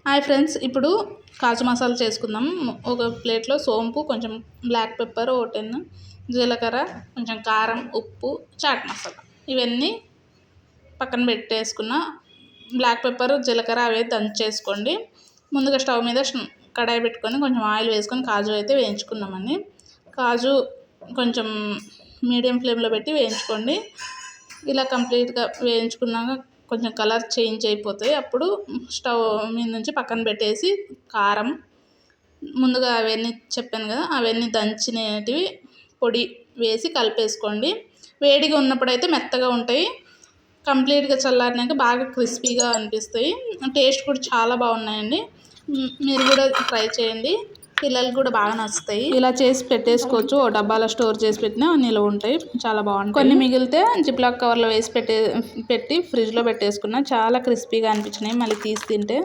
Hi friends, ఇప్పుడు కాజు మసాలా చేసుకుందాం. ఒక ప్లేట్లో సోంపు, కొంచెం బ్లాక్ పెప్పర్, 10 జీలకర్ర, కొంచెం కారం, ఉప్పు, చాట్ మసాలా ఇవన్నీ పక్కన పెట్టేసుకున్న. బ్లాక్ పెప్పర్, జీలకర్ర అవి దంచేసుకోండి. ముందుగా స్టవ్ మీద కడాయి పెట్టుకొని కొంచెం ఆయిల్ వేసుకొని కాజు అయితే వేయించుకుందామండి. కాజు కొంచెం మీడియం ఫ్లేమ్లో పెట్టి వేయించుకోండి. ఇలా కంప్లీట్గా వేయించుకున్నాక కొంచెం కలర్ చేంజ్ అయిపోతాయి. అప్పుడు స్టవ్ మీద నుంచి పక్కన పెట్టేసి కారం, ముందుగా అవన్నీ చెప్పాను కదా, అవన్నీ దంచినవి పొడి వేసి కలిపేసుకోండి. వేడిగా ఉన్నప్పుడు అయితే మెత్తగా ఉంటాయి. కంప్లీట్గా చల్లారినాక బాగా క్రిస్పీగా అనిపిస్తాయి. టేస్ట్ కూడా చాలా బాగున్నాయండి. మీరు కూడా ట్రై చేయండి, పిల్లలకు కూడా బాగా నచ్చుతాయి. ఇలా చేసి పెట్టేసుకోవచ్చు. ఓ డబ్బాలో స్టోర్ చేసి పెట్టినా నిల్వ ఉంటాయి, చాలా బాగుంటాయి. కొన్ని మిగిలితే జిప్లాక్ కవర్లో వేసి పెట్టి ఫ్రిడ్జ్లో పెట్టేసుకున్నా. చాలా క్రిస్పీగా అనిపించినాయి మళ్ళీ తీసి తింటే.